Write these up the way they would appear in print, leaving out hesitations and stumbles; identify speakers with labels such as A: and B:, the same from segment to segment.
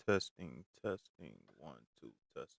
A: Testing, testing, one, two, testing.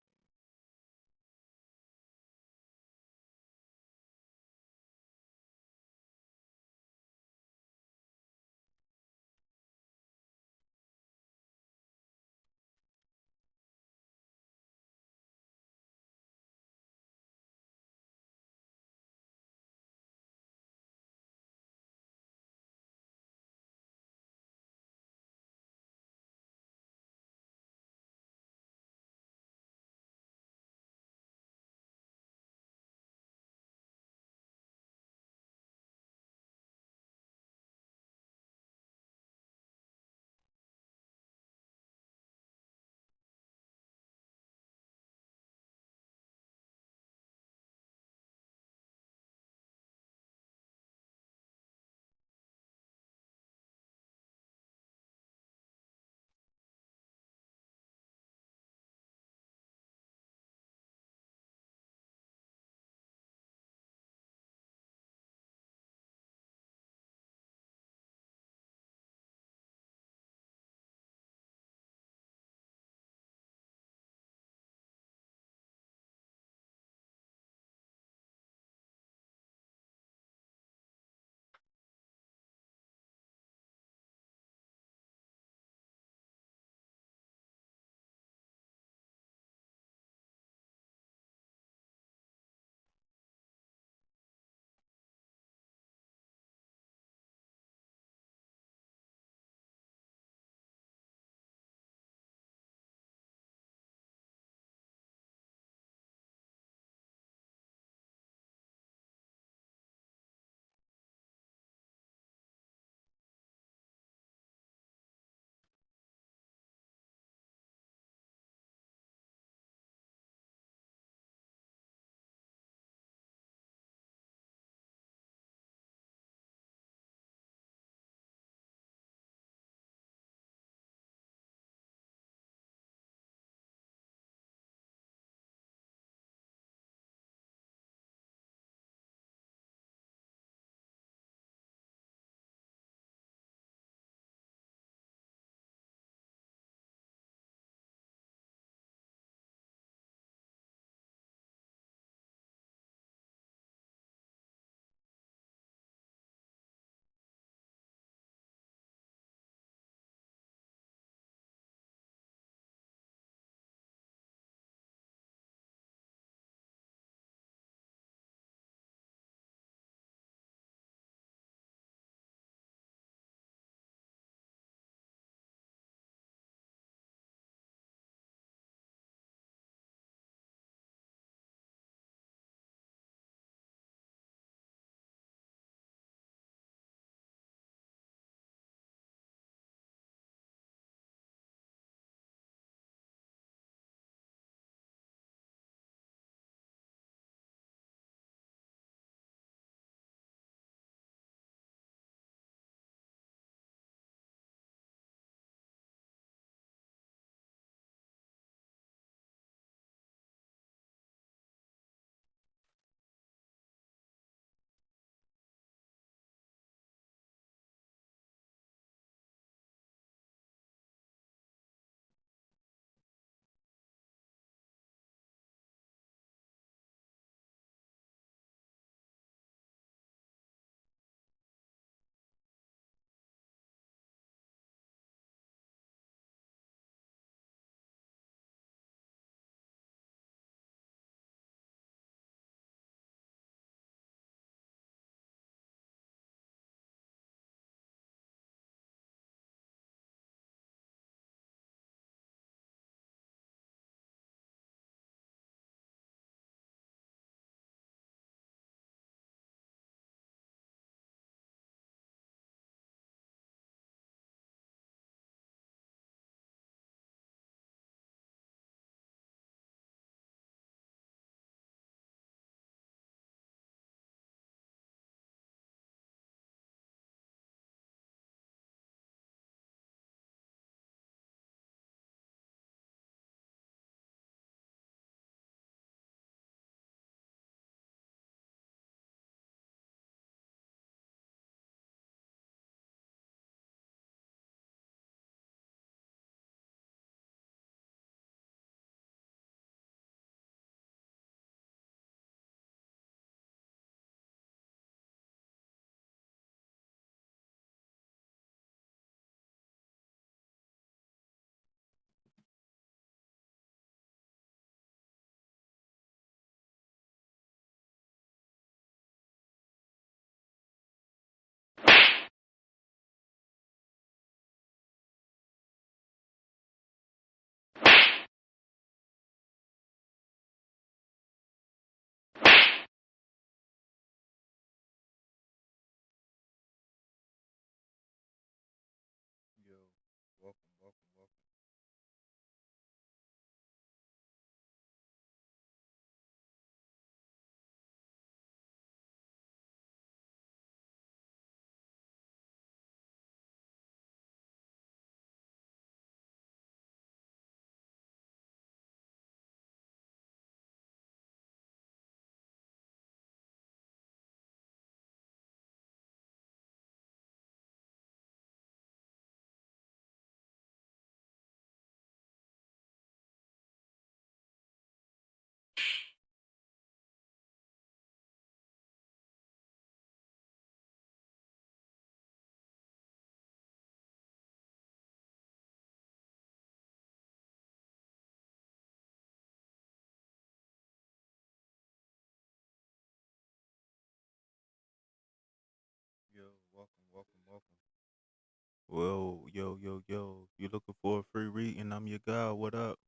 A: Well, yo. You looking for a free reading? I'm your guy. What up?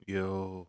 A: Yo,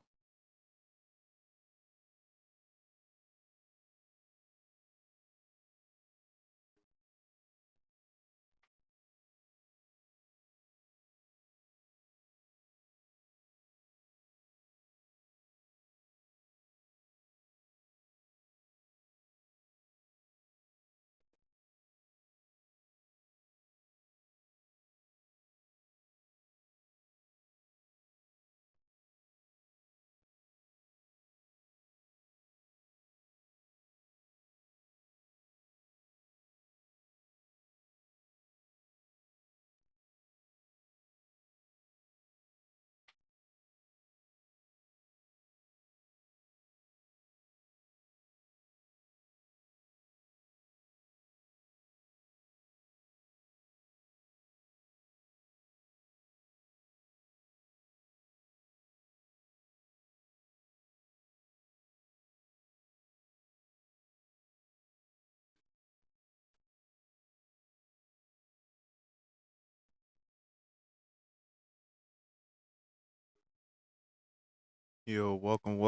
A: yo, welcome.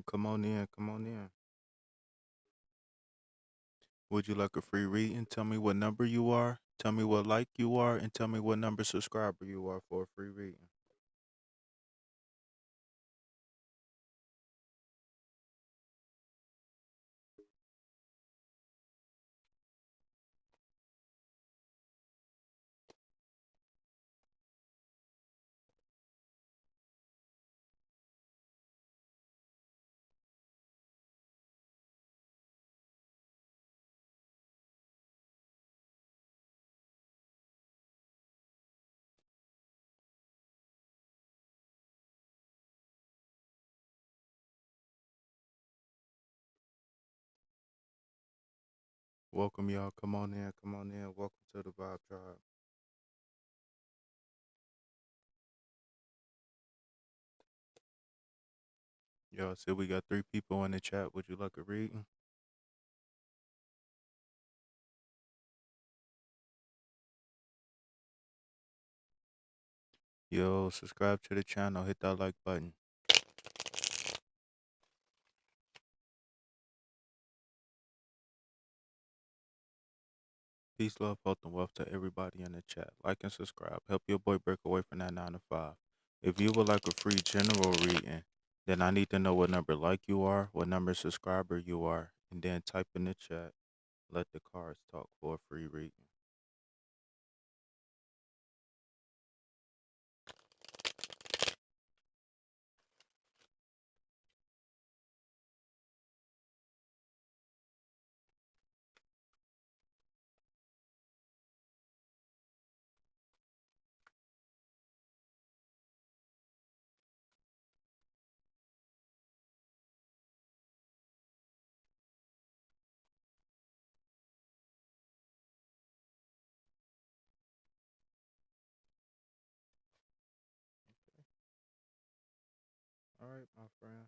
A: Come on in. Would you like a free reading? Tell me what number you are. Tell me what like you are, and tell me what number subscriber you are for a free reading. Welcome, y'all. Come on in. Welcome to the Vibe Tribe. Y'all see we got 3 people in the chat. Would you like a reading? Yo, subscribe to the channel. Hit that like button. Peace, love, health, and wealth to everybody in the chat. Like and subscribe. Help your boy break away from that 9 to 5. If you would like a free general reading, then I need to know what number like you are, what number subscriber you are, and then type in the chat. Let the cards talk for a free reading. All right, my friend.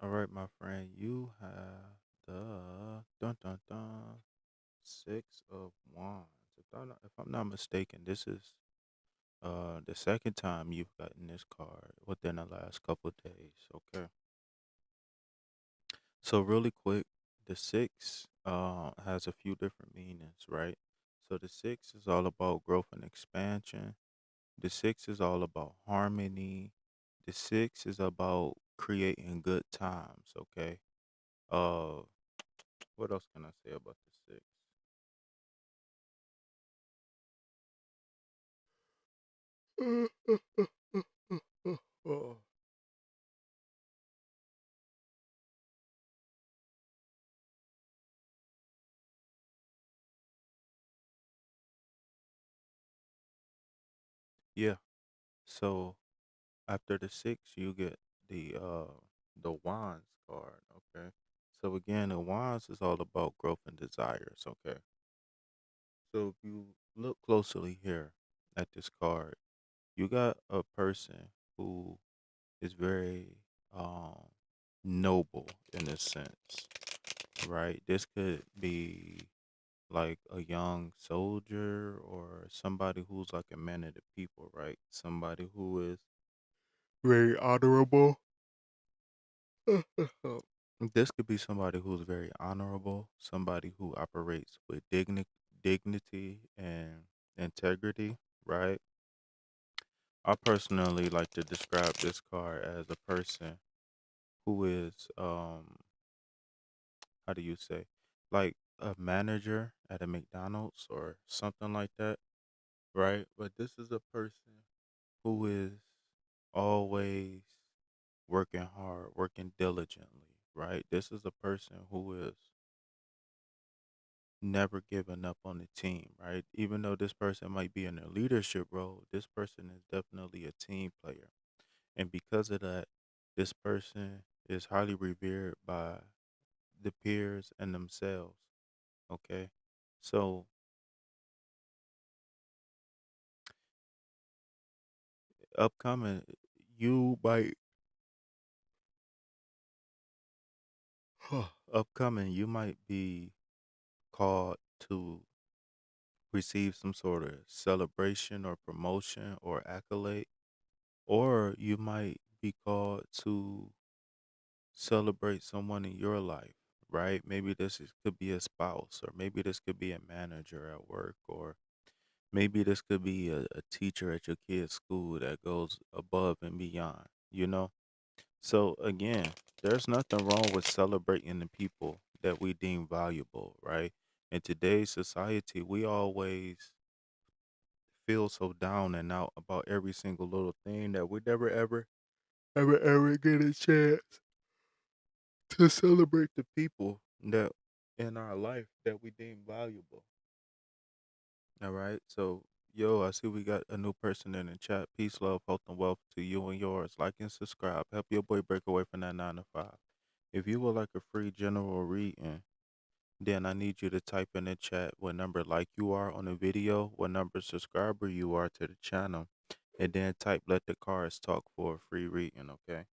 A: All right, my friend. You have the dun dun dun 6 of Wands. If I'm not mistaken, this is the second time you've gotten this card within the last couple of days. Okay. So really quick, the six has a few different meanings, right? So the six is all about growth and expansion. The six is all about harmony. The six is about creating good times. Okay. Uh, what else can I say about the six? Oh. Yeah. So after the six, you get the wands card. Okay. So again, the wands is all about growth and desires. Okay. So if you look closely here at this card, you got a person who is very um noble in a sense, right? This could be like a young soldier or somebody who's like a man of the people, right? Somebody who is very honorable. This could be somebody who's very honorable, somebody who operates with dignity and integrity, right? I personally like to describe this card as a person who is how do you say, like a manager at a McDonald's or something like that, right? But this is a person who is always working hard, working diligently, right? This is a person who is never giving up on the team, right? Even though this person might be in a leadership role, this person is definitely a team player. And because of that, this person is highly revered by the peers and themselves. Okay. So upcoming, you might upcoming, you might be called to receive some sort of celebration or promotion or accolade, or you might be called to celebrate someone in your life, right? Maybe could be a spouse, or maybe this could be a manager at work, or maybe this could be a teacher at your kid's school that goes above and beyond, you know? So again, there's nothing wrong with celebrating the people that we deem valuable, right? In today's society, we always feel so down and out about every single little thing that we never ever get a chance to celebrate the people that in our life that we deem valuable. All right. So yo, I see we got a new person in the chat. Peace, love, health, and wealth to you and yours. Like and subscribe. Help your boy break away from that 9 to 5. If you would like a free general reading, then I need you to type in the chat what number like you are on the video, what number subscriber you are to the channel, and then type let the cards talk for a free reading, okay?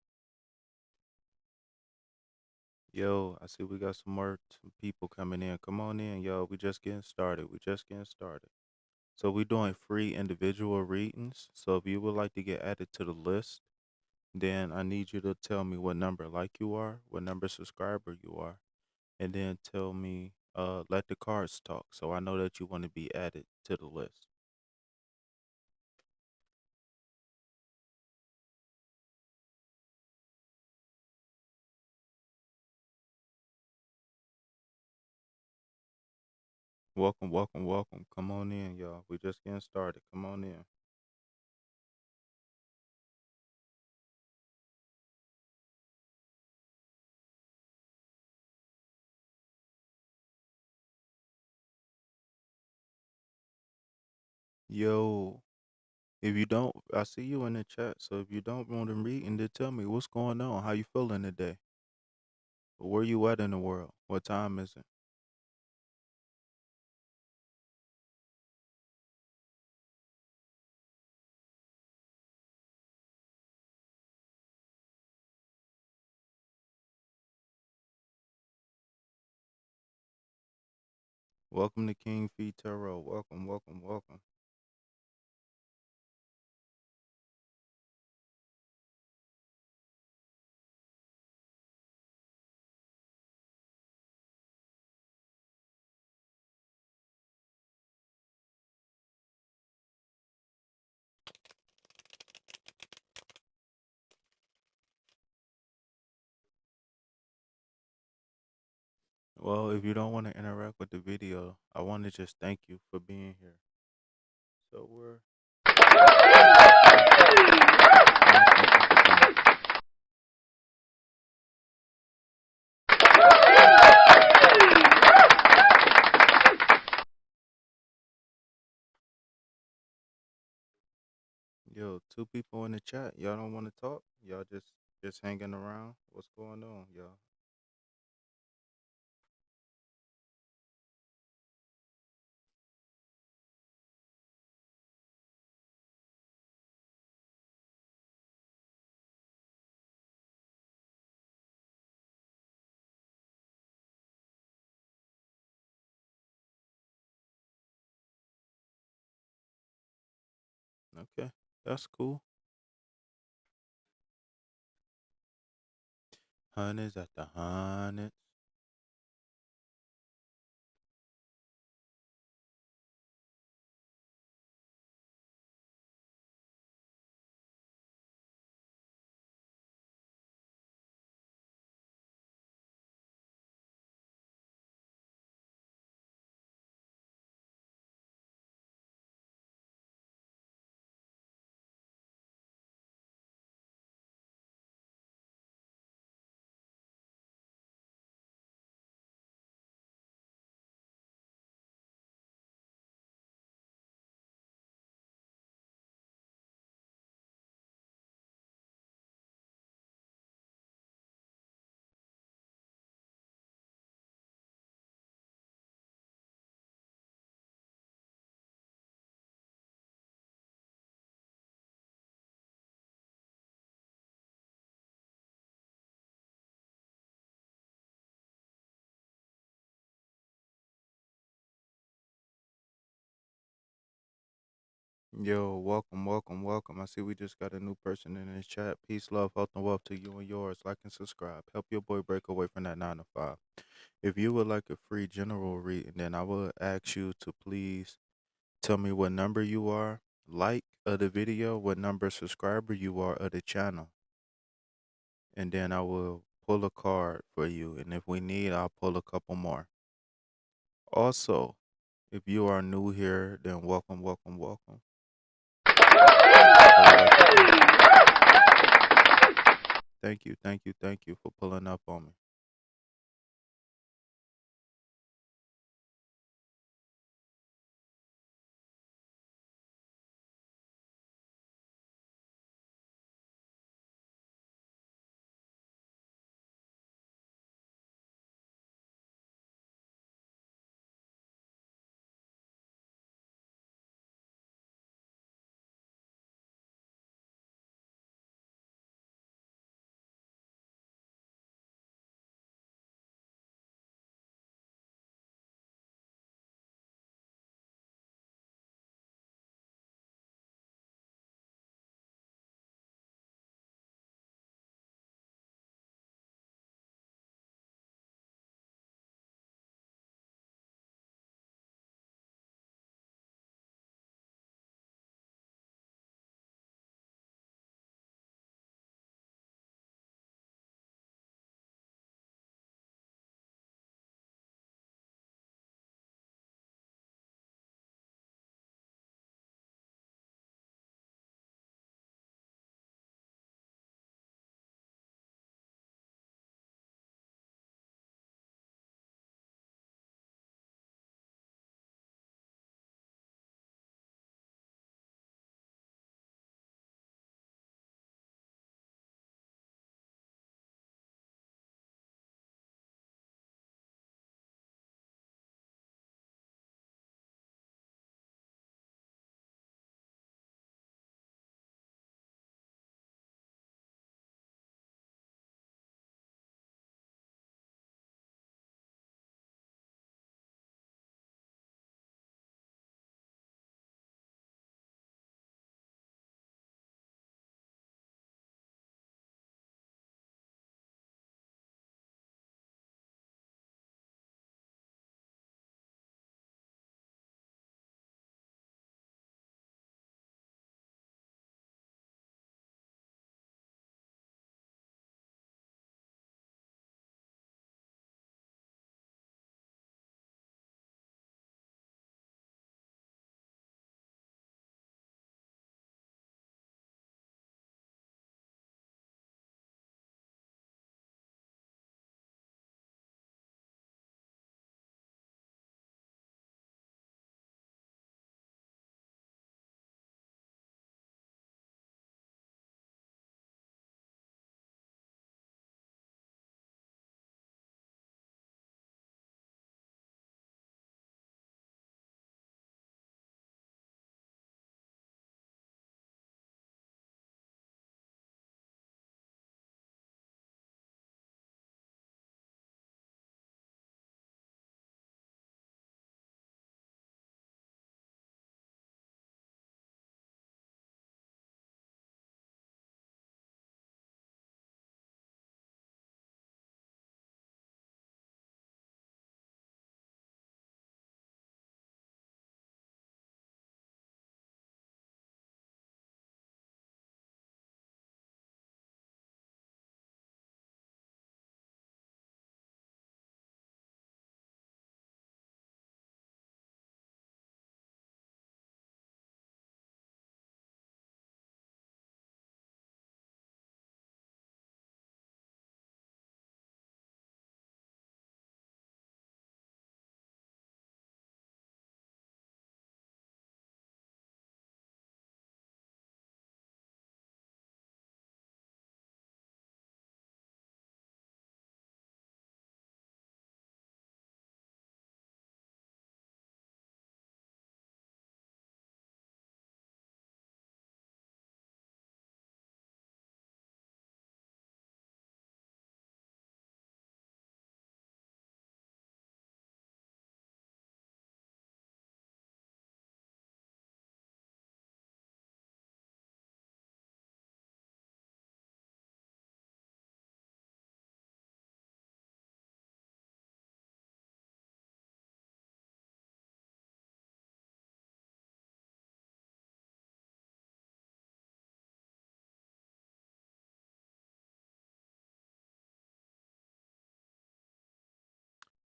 A: Yo, I see we got some people coming in. Come on in, yo. We just getting started. We just getting started. So we doing free individual readings. So if you would like to get added to the list, then I need you to tell me what number like you are, what number subscriber you are, and then tell me let the cards talk so I know that you want to be added to the list. Welcome, welcome, welcome. Come on in, y'all. We just getting started. Come on in. Yo, if you don't, I see you in the chat. So if you don't want to read, and then tell me what's going on. How you feeling today? Where you at in the world? What time is it? Welcome to King Fee Tarot. Welcome, welcome, welcome. Well, if you don't want to interact with the video, I want to just thank you for being here. So we're wanna thank you for being Yo, two people in the chat. Y'all don't want to talk? Y'all just hanging around? What's going on, y'all? Okay, that's cool. Hundreds at the hundreds. Yo, welcome, welcome, welcome. I see we just got a new person in the chat. Peace, love, health, and wealth to you and yours. Like and subscribe. Help your boy break away from that 9 to 5. If you would like a free general reading, then I will ask you to please tell me what number you are, like of the video, what number subscriber you are of the channel, and then I will pull a card for you. And if we need, I'll pull a couple more. Also, if you are new here, then welcome, welcome, welcome. I would like to thank you for pulling up on me.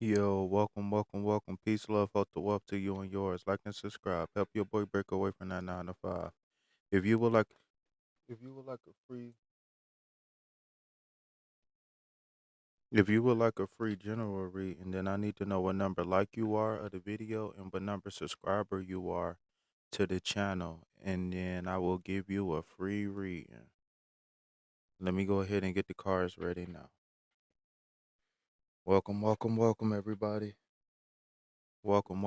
A: Yo, welcome. Peace, love, health, to wealth to you and yours. Like and subscribe. Help your boy break away from that 9 to 5. If you would like, if you would like a free, if you would like a free general reading, then I need to know what number like you are of the video and what number subscriber you are to the channel, and then I will give you a free reading. Let me go ahead and get the cards ready now. Welcome, everybody. Welcome.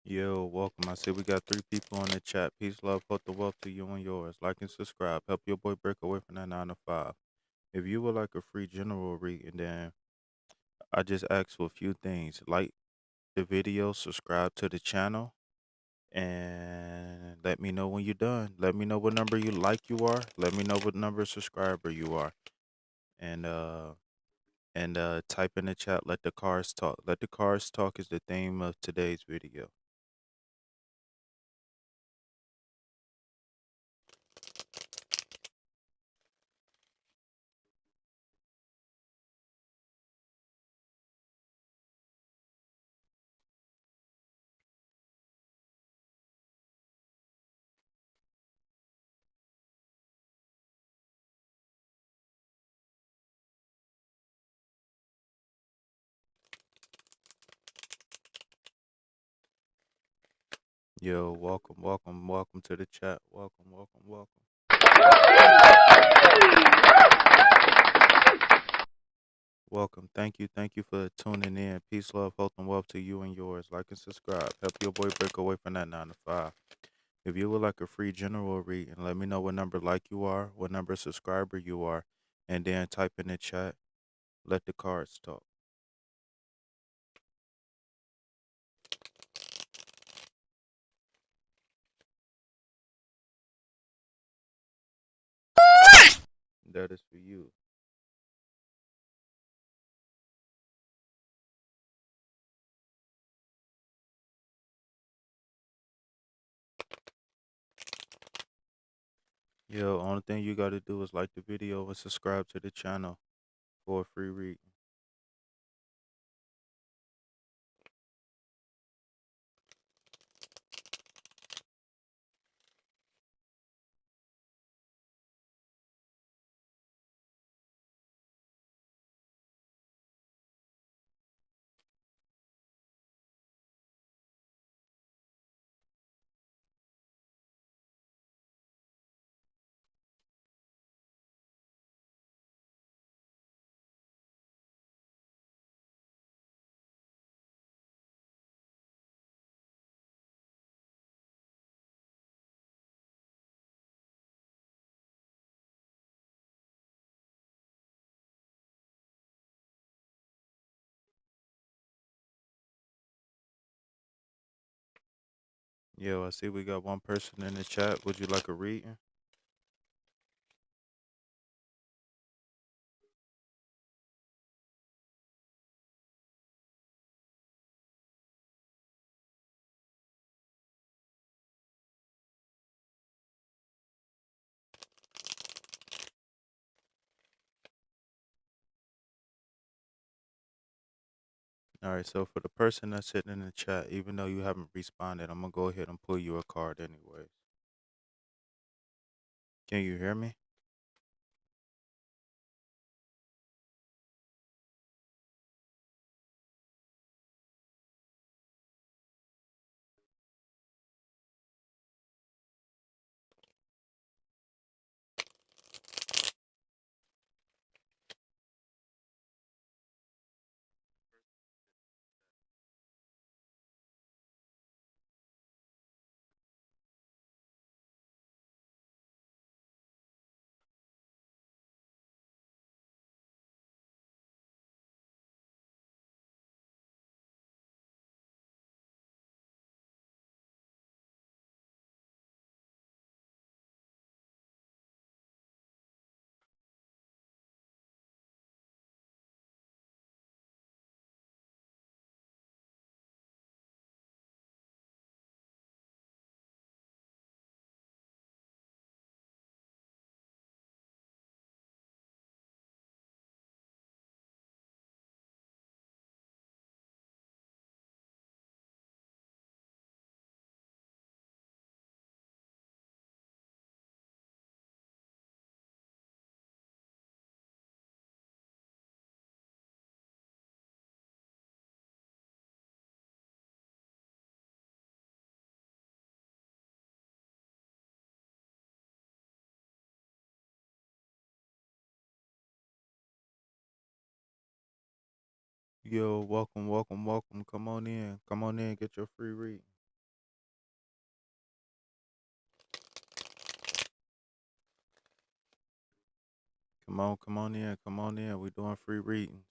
A: Yo, welcome. I see we got 3 people on the chat. Peace, love, health, the wealth to you and yours. Like and subscribe. Help your boy break away from that 9 to 5. If you would like a free general reading, then I just ask for a few things. Like the video, subscribe to the channel, and let me know when you're done. Let me know what number you like you are. Let me know what number subscriber you are. And type in the chat, let the cars talk. Let the cars talk is the theme of today's video. Yo, welcome to the chat. Welcome. Welcome. Thank you for tuning in. Peace, love, health, and wealth to you and yours. Like and subscribe. Help your boy break away from that 9 to 5. If you would like a free general reading, let me know what number like you are, what number subscriber you are, and then type in the chat. Let the cards talk. That is for you. Yo, only thing you gotta do is like the video and subscribe to the channel for a free reading. Yo, I see we got one person in the chat. Would you like a reading? All right, so for the person that's sitting in the chat, even though you haven't responded, I'm gonna go ahead and pull you a card anyways. Can you hear me? Yo, welcome, welcome, welcome. Come on in. Come on in. Get your free read. Come on in. Come on in. We're doing free readings.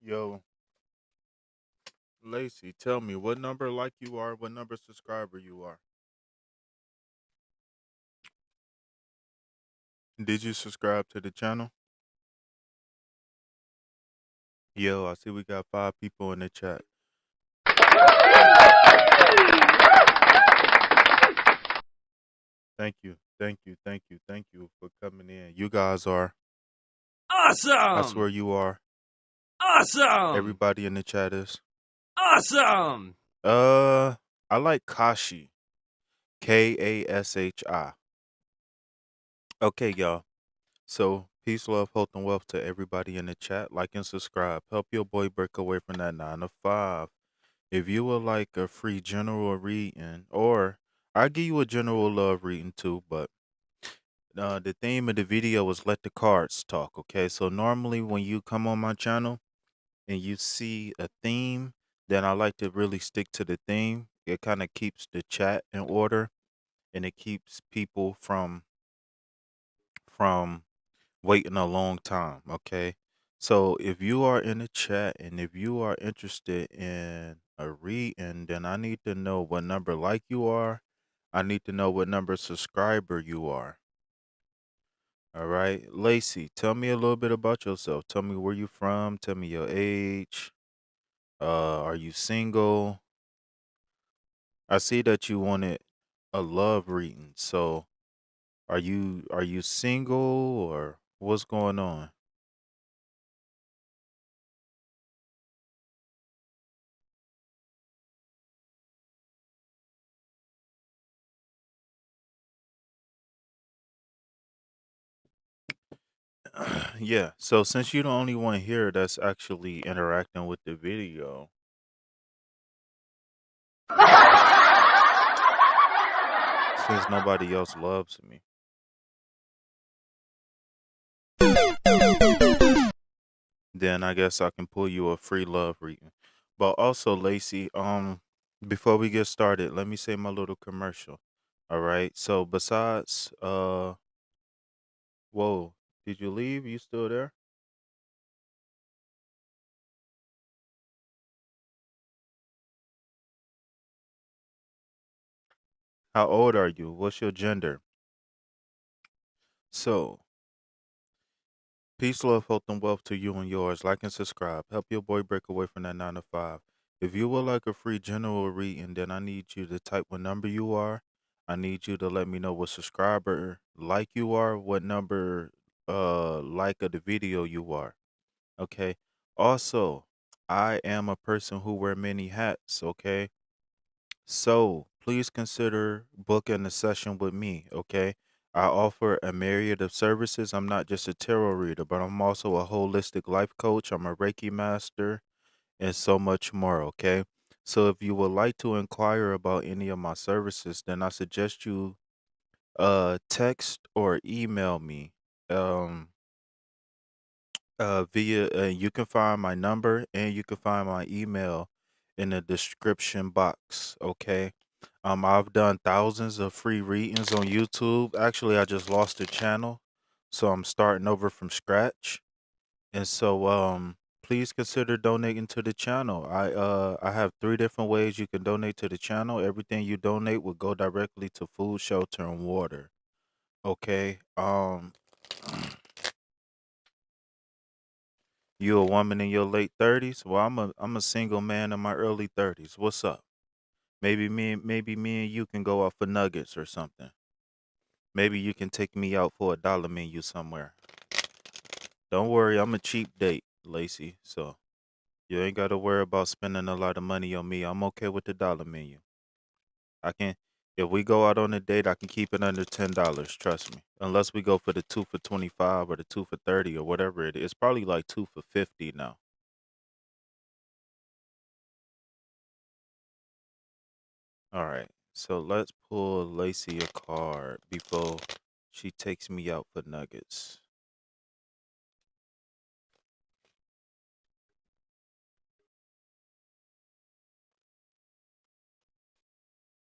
A: Yo, Lacey, tell me what number like you are, what number subscriber you are. Did you subscribe to the channel? Yo, I see we got 5 people in the chat. Thank you, thank you, thank you, thank you for coming in. You guys are, I
B: Awesome!
A: swear you are.
B: Awesome!
A: Everybody in the chat is.
B: Awesome!
A: I like Kashi. Kashi. Okay, y'all. So, peace, love, health, and wealth to everybody in the chat. Like and subscribe. Help your boy break away from that 9 to 5. If you would like a free general reading, or I'll give you a general love reading too, but the theme of the video is let the cards talk, okay? So normally when you come on my channel and you see a theme, then I like to really stick to the theme. It kind of keeps the chat in order, and it keeps people from waiting a long time, okay? So if you are in the chat and if you are interested in a reading, then I need to know what number like you are. I need to know what number subscriber you are. All right. Lacey, tell me a little bit about yourself. Tell me where you from. Tell me your age. Are you single? I see that you wanted a love reading. So are you single or what's going on? Yeah. So since you're the only one here that's actually interacting with the video, since nobody else loves me, then I guess I can pull you a free love reading. But also, Lacey, before we get started, let me say my little commercial. All right. So besides, whoa, did you leave? You still there? How old are you? What's your gender? So, peace, love, health, and wealth to you and yours. Like and subscribe. Help your boy break away from that 9 to 5. If you would like a free general reading, then I need you to type what number you are. I need you to let me know what subscriber like you are, what number like of the video you are. Okay. Also, I am a person who wear many hats, okay? So please consider booking a session with me, okay? I offer a myriad of services. I'm not just a tarot reader, but I'm also a holistic life coach. I'm a Reiki master and so much more, okay? So if you would like to inquire about any of my services, then I suggest you text or email me. Via you can find my number and you can find my email in the description box, okay? I've done thousands of free readings on YouTube. Actually, I just lost the channel, so I'm starting over from scratch. And so please consider donating to the channel. I have 3 different ways you can donate to the channel. Everything you donate will go directly to food, shelter, and water. Okay? You a woman in your late 30s? Well, I'm a single man in my early 30s. What's up? Maybe me and you can go out for nuggets or something. Maybe you can take me out for a dollar menu somewhere. Don't worry, I'm a cheap date, Lacey. So you ain't gotta worry about spending a lot of money on me. I'm okay with the dollar menu. I can if we go out on a date, I can keep it under $10, trust me. Unless we go for the 2 for 25 or the 2 for 30 or whatever it is. It's probably like 2 for 50 now. All right. So let's pull Lacey a card before she takes me out for nuggets.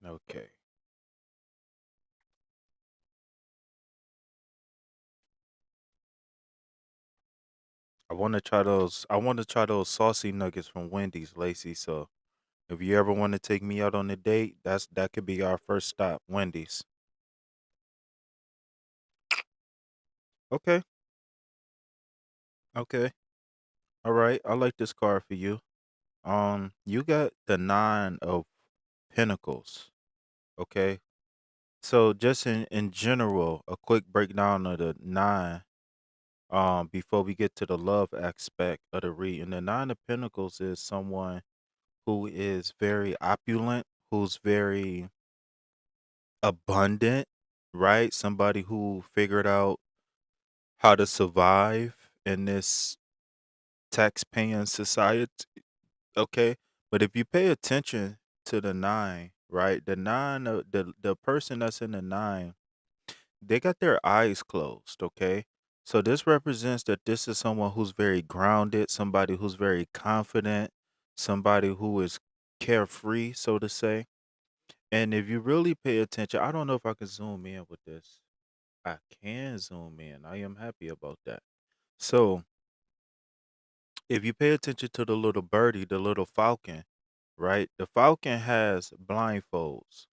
A: Okay. I want to try those saucy nuggets from Wendy's, Lacey. So if you ever want to take me out on a date, that could be our first stop, Wendy's. Okay. Okay. All right. I like this card for you. You got the 9 of Pentacles. Okay. So just in general, a quick breakdown of the nine. Before we get to the love aspect of the reading, the 9 of Pentacles is someone who is very opulent, who's very abundant, right? Somebody who figured out how to survive in this tax-paying society. Okay, but if you pay attention to the nine, right? The person that's in the nine, they got their eyes closed. Okay, so this represents that this is someone who's very grounded, somebody who's very confident, somebody who is carefree, so to say. And if you really pay attention, I don't know if I can zoom in with this. I can zoom in. I am happy about that. So if you pay attention to the little birdie, the little falcon, right? The falcon has blindfolds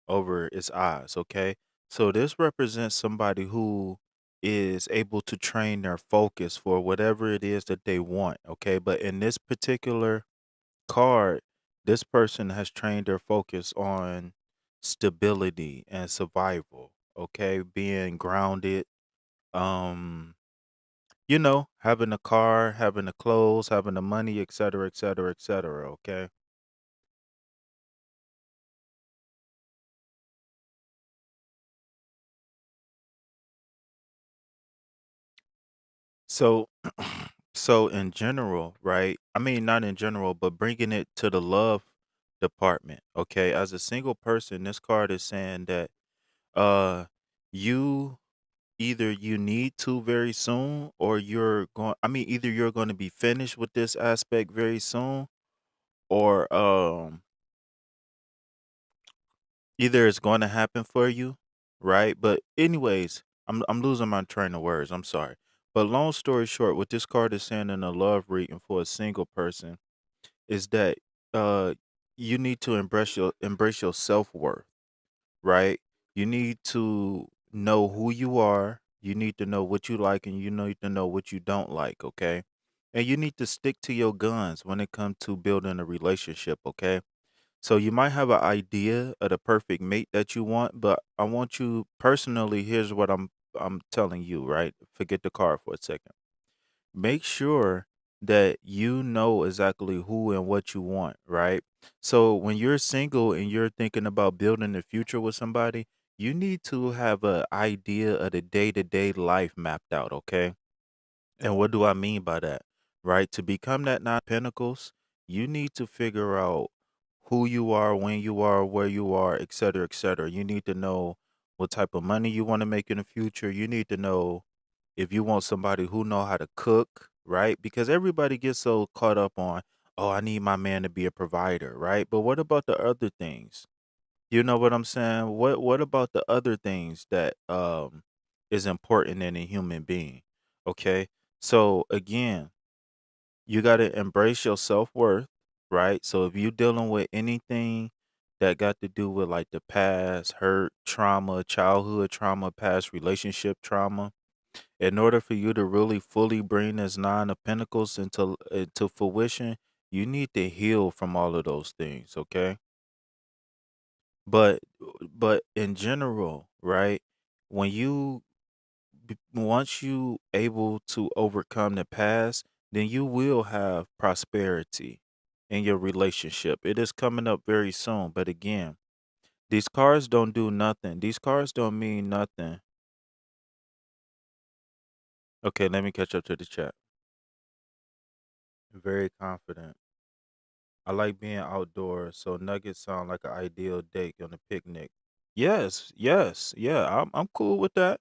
A: over its eyes, okay? So this represents somebody who is able to train their focus for whatever it is that they want, okay? But in this particular card, this person has trained their focus on stability and survival, okay? Being grounded, um, having a car, having the clothes, having the money, et cetera, et cetera, et cetera, okay? So, so in general, right? I mean, not in general, but bringing it to the love department, okay? As a single person, this card is saying that uh you either you need to very soon or either you're going to be finished with this aspect very soon or either it's going to happen for you, right? But anyways, I'm losing my train of words. I'm sorry. But long story short, what this card is saying in a love reading for a single person is that uh you need to embrace your self-worth, right? You need to know who you are. You need to know what you like and you need to know what you don't like, okay? And you need to stick to your guns when it comes to building a relationship, okay? So you might have an idea of the perfect mate that you want, but I want you personally, here's what I'm telling you, right? Forget the card for a second. Make sure that you know exactly who and what you want, right? So when you're single and you're thinking about building a future with somebody, you need to have an idea of the day-to-day life mapped out, okay? And what do I mean by that? Right? To become that 9 of Pentacles, you need to figure out who you are, when you are, where you are, et cetera, et cetera. You need to know what type of money you want to make in the future. You need to know if you want somebody who know how to cook, right? Because everybody gets so caught up on, oh, I need my man to be a provider, right? But what about the other things? You know what I'm saying? What about the other things that is important in a human being? Okay? So again, you got to embrace your self-worth, right? So if you're dealing with anything that got to do with like the past, hurt, trauma, childhood trauma, past relationship trauma, in order for you to really fully bring this 9 of Pentacles into fruition, you need to heal from all of those things, okay? But but in general, right? When once you able to overcome the past, then you will have prosperity in your relationship. It is coming up very soon. But again, these cards don't do nothing. These cards don't mean nothing. Okay, let me catch up to the chat. Very confident. I like being outdoors, so nuggets sound like an ideal date on a picnic. Yes, yes, yeah, I'm cool with that.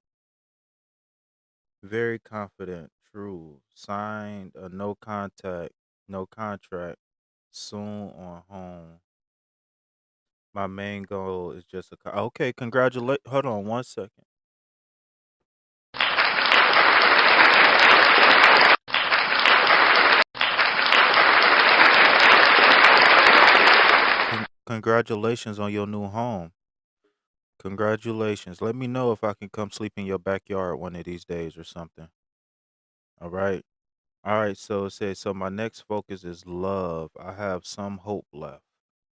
A: Very confident, true. Signed a no contact, no contract, soon on home. My main goal is just okay, congratulate hold on 1 second. Congratulations on your new home. Congratulations. Let me know if I can come sleep in your backyard one of these days or something. All right. All right. So it says, so my next focus is love. I have some hope left.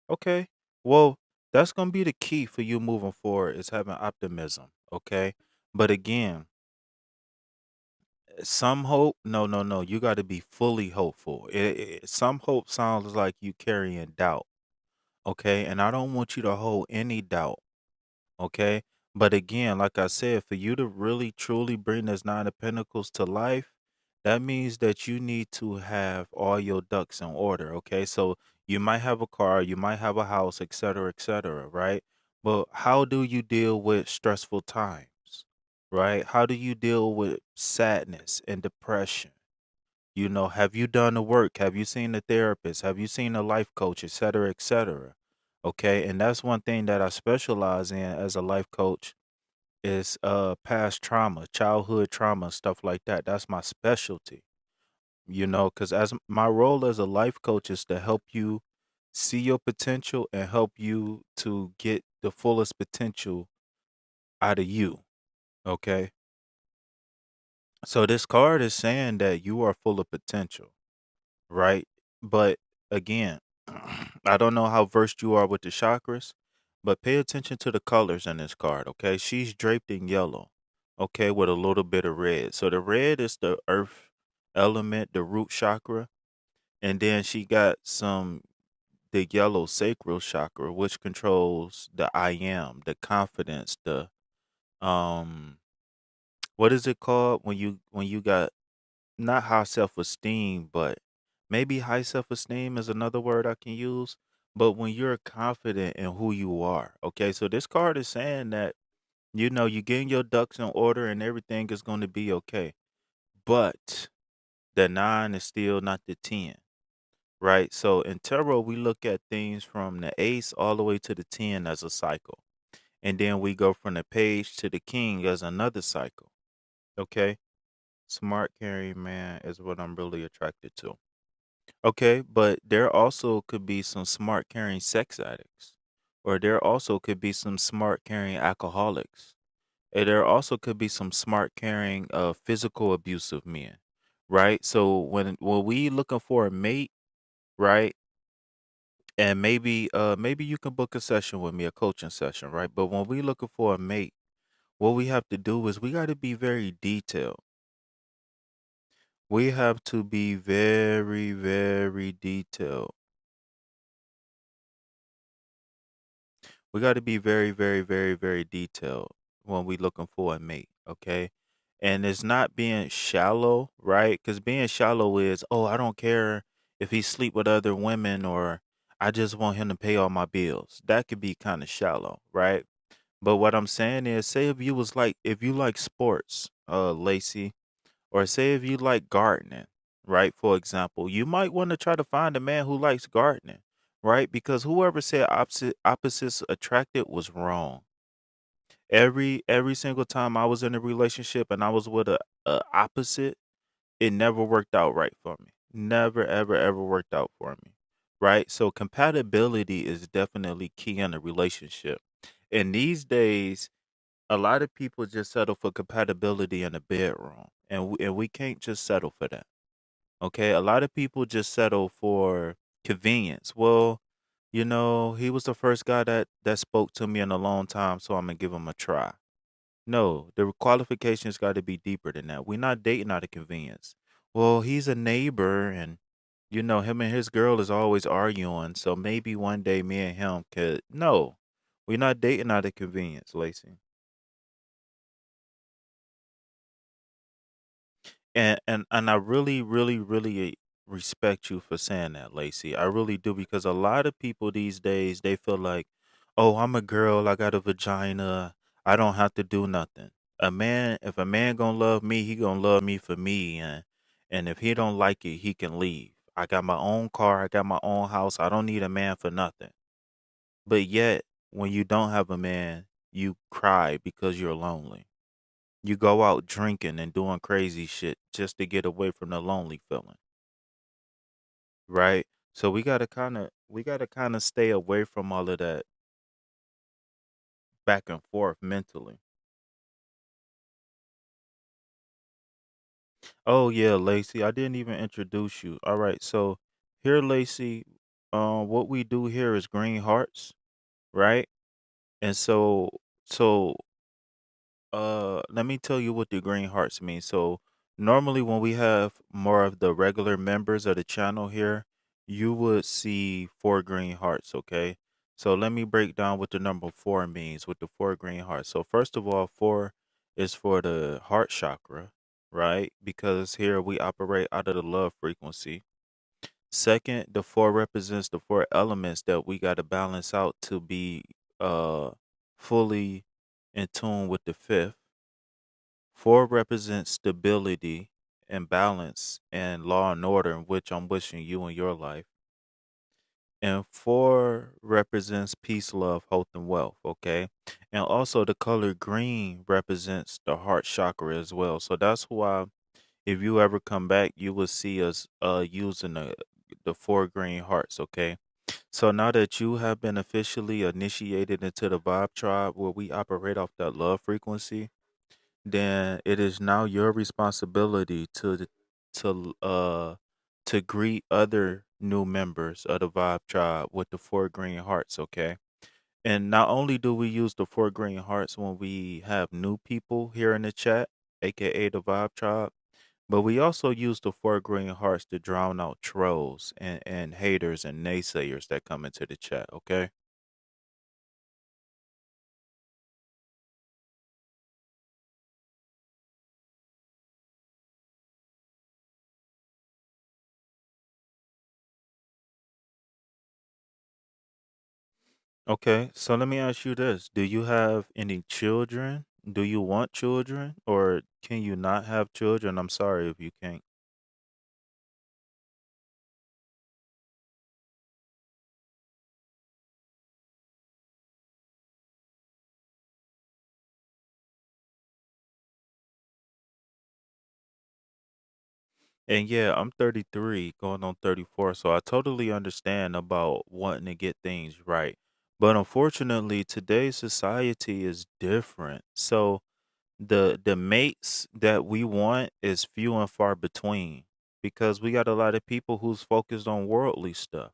A: Okay. Well, that's going to be the key for you moving forward is having optimism. Okay. But again, some hope, no, no, no. You got to be fully hopeful. Some hope sounds like you carrying doubt. Okay. And I don't want you to hold any doubt. Okay. But again, like I said, for you to really truly bring this nine of pentacles to life, that means that you need to have all your ducks in order. Okay. So you might have a car, you might have a house, et cetera, right? But how do you deal with stressful times? Right? How do you deal with sadness and depression? Have you done the work? Have you seen a therapist? Have you seen a life coach, et cetera, et cetera? Okay. And that's one thing that I specialize in as a life coach is past trauma, childhood trauma, stuff like that. That's my specialty, because as my role as a life coach is to help you see your potential and help you to get the fullest potential out of you. Okay. So this card is saying that you are full of potential, right? But again, I don't know how versed you are with the chakras, but pay attention to the colors in this card, okay? She's draped in yellow, okay, with a little bit of red. So the red is the earth element, the root chakra, and then she got the yellow sacral chakra, which controls the I am, the confidence, the um what is it called when you got not high self-esteem, but maybe high self-esteem is another word I can use. But when you're confident in who you are, okay. So this card is saying that you're getting your ducks in order and everything is going to be okay. But the nine is still not the 10, right? So in tarot, we look at things from the ace all the way to the 10 as a cycle, and then we go from the page to the king as another cycle. Okay, smart caring man is what I'm really attracted to. Okay, but there also could be some smart caring sex addicts, or there also could be some smart caring alcoholics, and there also could be some smart caring physical abusive men, right? So when we looking for a mate, right? And maybe you can book a session with me, a coaching session, right? But when we looking for a mate, what we have to do is we got to be very detailed. We have to be very, very detailed. We got to be very, very, very, very detailed when we looking for a mate, okay? And it's not being shallow, right? Because being shallow is, oh, I don't care if he sleep with other women or I just want him to pay all my bills. That could be kind of shallow, right? But what I'm saying is, say if you like sports, Lacey, or say if you like gardening, right? For example, you might want to try to find a man who likes gardening, right? Because whoever said opposites attracted was wrong. Every single time I was in a relationship and I was with a opposite, it never worked out right for me. Never ever ever worked out for me. Right? So compatibility is definitely key in a relationship. And these days, a lot of people just settle for compatibility in the bedroom, and we can't just settle for that. Okay, a lot of people just settle for convenience. Well, he was the first guy that spoke to me in a long time, so I'm gonna give him a try. No, the qualifications got to be deeper than that. We're not dating out of convenience. Well, he's a neighbor, and him and his girl is always arguing, so maybe one day me and him could. No, we're not dating out of convenience, Lacey. And I really, really, really respect you for saying that, Lacey. I really do because a lot of people these days they feel like, "Oh, I'm a girl, I got a vagina, I don't have to do nothing." If a man gonna love me, he gonna love me for me, and if he don't like it, he can leave. I got my own car, I got my own house. I don't need a man for nothing. But yet, when you don't have a man, you cry because you're lonely. You go out drinking and doing crazy shit just to get away from the lonely feeling, right? So we gotta stay away from all of that back and forth mentally. Oh yeah, Lacey, I didn't even introduce you. All right, so here, Lacey, what we do here is green hearts, right? And so let me tell you what the green hearts mean. So normally when we have more of the regular members of the channel here, you would see four green hearts, okay? So let me break down what the number four means with the four green hearts. So first of all, four is for the heart chakra, right? Because here we operate out of the love frequency. Second, the four represents the four elements that we got to balance out to be uh fully in tune with the fifth. Four represents stability and balance and law and order, in which I'm wishing you in your life. And four represents peace, love, health, and wealth. Okay. And also, the color green represents the heart chakra as well. So that's why, if you ever come back, you will see us using the four green hearts. Okay. So now that you have been officially initiated into the Vibe Tribe, where we operate off that love frequency, then it is now your responsibility to greet other new members of the Vibe Tribe with the four green hearts, okay? And not only do we use the four green hearts when we have new people here in the chat, aka the Vibe Tribe, but we also use the four green hearts to drown out trolls and haters and naysayers that come into the chat, okay? Okay, so let me ask you this. Do you have any children? Do you want children? Or can you not have children? I'm sorry if you can't. And yeah, I'm 33, going on 34, so I totally understand about wanting to get things right. But unfortunately, today's society is different. So the mates that we want is few and far between because we got a lot of people who's focused on worldly stuff.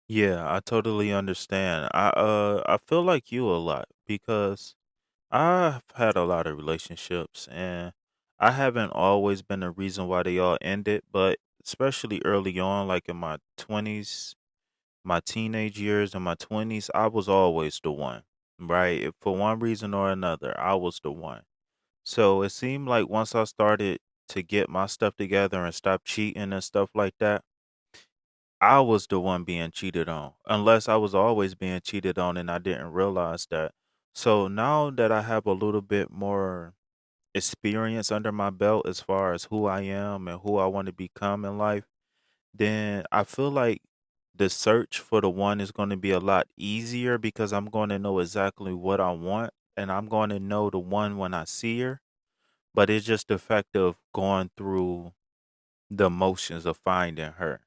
A: Yeah, I totally understand. I feel like you a lot because I've had a lot of relationships and I haven't always been the reason why they all ended, but especially early on, like in my 20s, my teenage years and my 20s, I was always the one, right? If for one reason or another, I was the one. So it seemed like once I started to get my stuff together and stop cheating and stuff like that, I was the one being cheated on, unless I was always being cheated on and I didn't realize that. So now that I have a little bit more experience under my belt as far as who I am and who I want to become in life, then I feel like the search for the one is going to be a lot easier because I'm going to know exactly what I want and I'm going to know the one when I see her. But it's just the fact of going through the motions of finding her.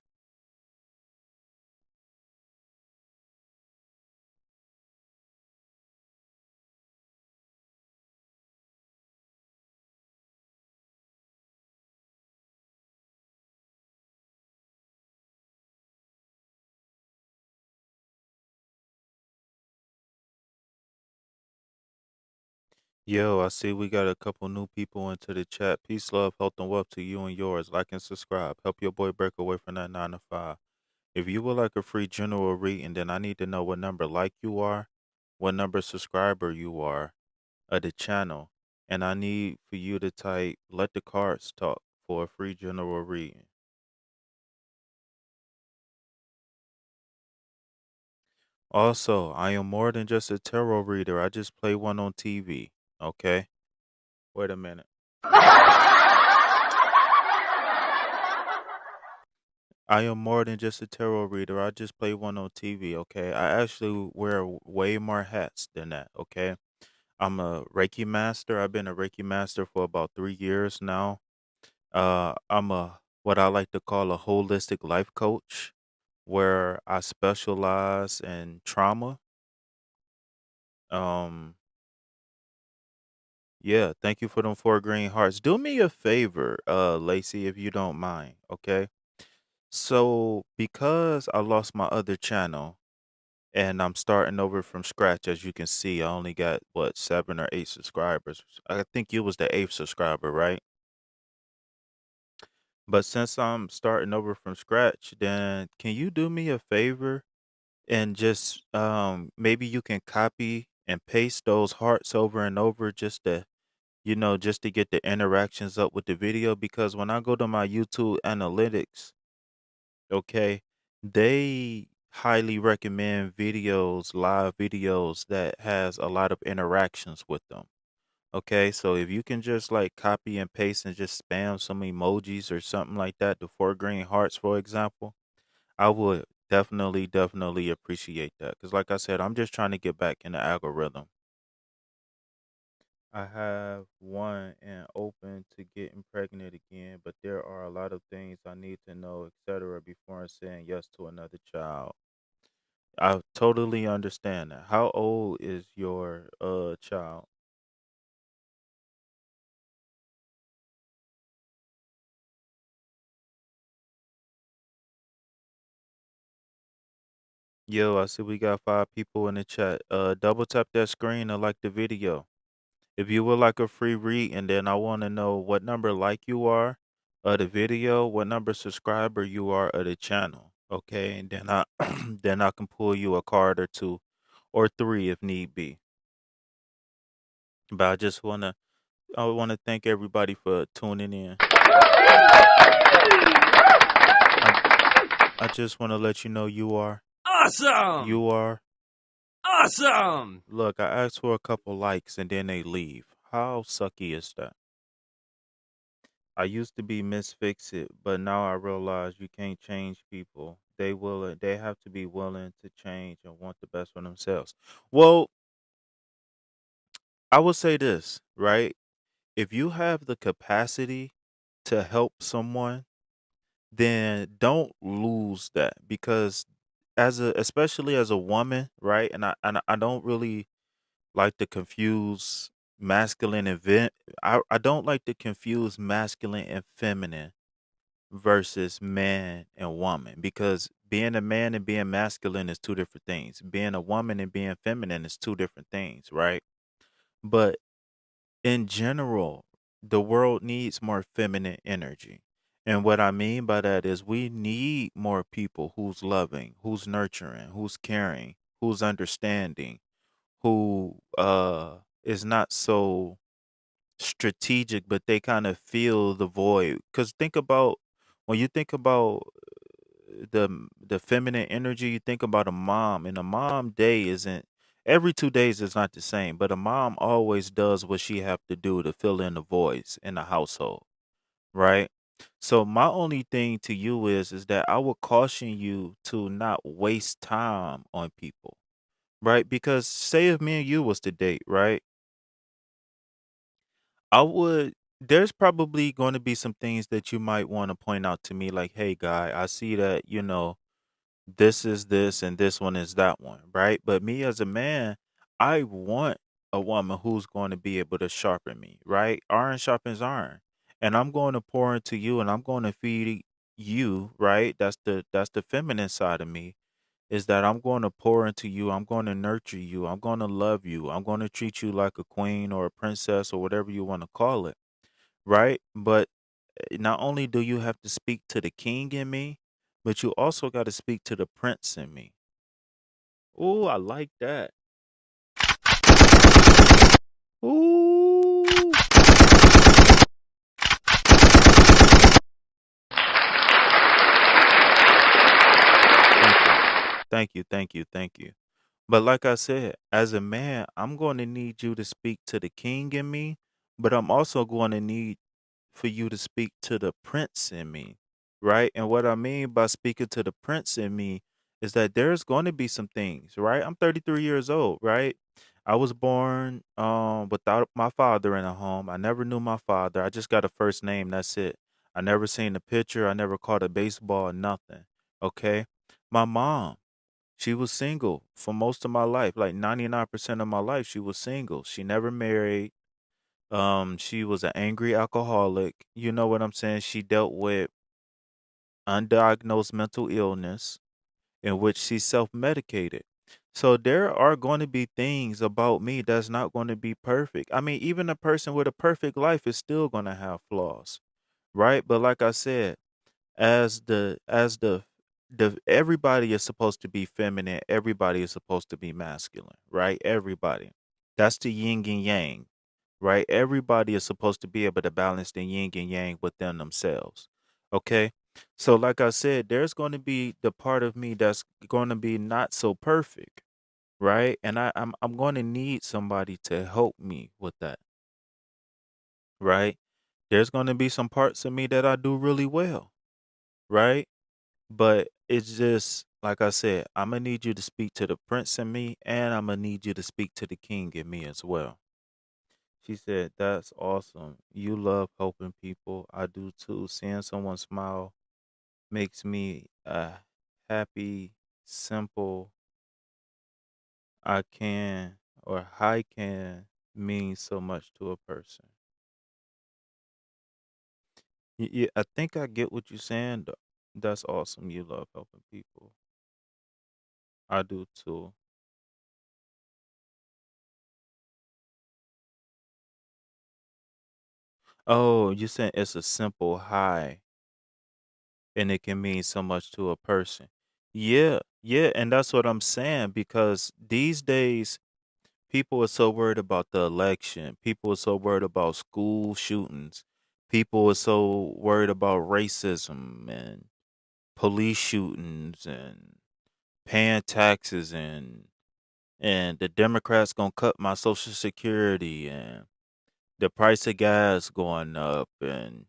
A: Yo, I see we got a couple new people into the chat. Peace, love, health, and wealth to you and yours. Like and subscribe. Help your boy break away from that 9 to 5. If you would like a free general reading, then I need to know what number like you are, what number subscriber you are of the channel, and I need for you to type "Let the cards talk" for a free general reading. Also, I am more than just a tarot reader. I just play one on TV. Okay. Wait a minute. I am more than just a tarot reader. I just play one on TV, okay? I actually wear way more hats than that, okay? I'm a Reiki master. I've been a Reiki master for about 3 years now. I'm a what I like to call a holistic life coach, where I specialize in trauma. Um, yeah, thank you for them 4 green hearts. Do me a favor, Lacey, if you don't mind, okay? So because I lost my other channel and I'm starting over from scratch, as you can see, I only got what 7 or 8 subscribers. I think you was the eighth subscriber, right? But since I'm starting over from scratch, then can you do me a favor and just maybe you can copy and paste those hearts over and over just to just to get the interactions up with the video, because when I go to my YouTube analytics, okay, they highly recommend videos, live videos that has a lot of interactions with them. Okay, so if you can just like copy and paste and just spam some emojis or something like that, the 4 green hearts, for example, I would definitely appreciate that. Because, like I said, I'm just trying to get back in the algorithm. I have one and open to getting pregnant again, but there are a lot of things I need to know, etc., before I'm saying yes to another child. I totally understand that. How old is your child? Yo, I see we got 5 people in the chat. Double tap that screen and like the video. If you would like a free read, and then I want to know what number like you are of the video, what number subscriber you are of the channel. Okay, and then I then I can pull you a card or two or three if need be. But I wanna thank everybody for tuning in. I just want to let you know
B: Awesome!
A: you are.
B: Awesome!
A: Look, I asked for a couple likes and then they leave. How sucky is that? I used to be Misfix It, but now I realize you can't change people. They have to be willing to change and want the best for themselves. Well, I will say this, right? If you have the capacity to help someone, then don't lose that, because especially as a woman, right? And I don't really like to confuse masculine and I don't like to confuse masculine and feminine versus man and woman, because being a man and being masculine is two different things. Being a woman and being feminine is two different things, right? But in general, the world needs more feminine energy. And what I mean by that is we need more people who's loving, who's nurturing, who's caring, who's understanding, who is not so strategic, but they kind of feel the void. Because think about when you think about the feminine energy, you think about a mom, and a mom day isn't every 2 days is not the same, but a mom always does what she have to do to fill in the voids in the household, right? So my only thing to you is that I would caution you to not waste time on people, right? Because say if me and you was to date, right? I would there's probably going to be some things that you might want to point out to me, like, hey guy, I see that, this is this and this one is that one, right? But me as a man, I want a woman who's going to be able to sharpen me, right? Iron sharpens iron. And I'm going to pour into you and I'm going to feed you, right? That's the feminine side of me, is that I'm going to pour into you. I'm going to nurture you. I'm going to love you. I'm going to treat you like a queen or a princess or whatever you want to call it, right? But not only do you have to speak to the king in me, but you also got to speak to the prince in me. Ooh, I like that. Ooh. Thank you. Thank you. Thank you. Thank you. But like I said, as a man, I'm going to need you to speak to the king in me, but I'm also going to need for you to speak to the prince in me, right? And what I mean by speaking to the prince in me is that there's going to be some things, right? I'm 33 years old, right? I was born without my father in a home. I never knew my father. I just got a first name, that's it. I never seen a picture, I never caught a baseball, nothing. Okay? My mom, she was single for most of my life. Like 99% of my life she was single. She never married. She was an angry alcoholic. You know what I'm saying? She dealt with undiagnosed mental illness in which she self-medicated. So there are going to be things about me that's not going to be perfect. I mean, even a person with a perfect life is still going to have flaws, right? But like I said, as the everybody is supposed to be feminine, everybody is supposed to be masculine, right? Everybody. That's the yin and yang, right? Everybody is supposed to be able to balance the yin and yang within themselves. Okay? So like I said, there's going to be the part of me that's going to be not so perfect, right? And I'm going to need somebody to help me with that, right? There's going to be some parts of me that I do really well, right? But it's just like I said, I'm gonna need you to speak to the prince in me, and I'm gonna need you to speak to the king in me as well. She said, "That's awesome. You love helping people. I do too. Seeing someone smile makes me happy. Simple. I can I can mean so much to a person." Yeah, I think I get what you're saying. That's awesome. You love helping people. I do too. Oh, you're saying it's a simple hi and it can mean so much to a person. Yeah, yeah, and that's what I'm saying because these days people are so worried about the election. People are so worried about school shootings. People are so worried about racism and police shootings and paying taxes and the Democrats gonna cut my social security and the price of gas going up and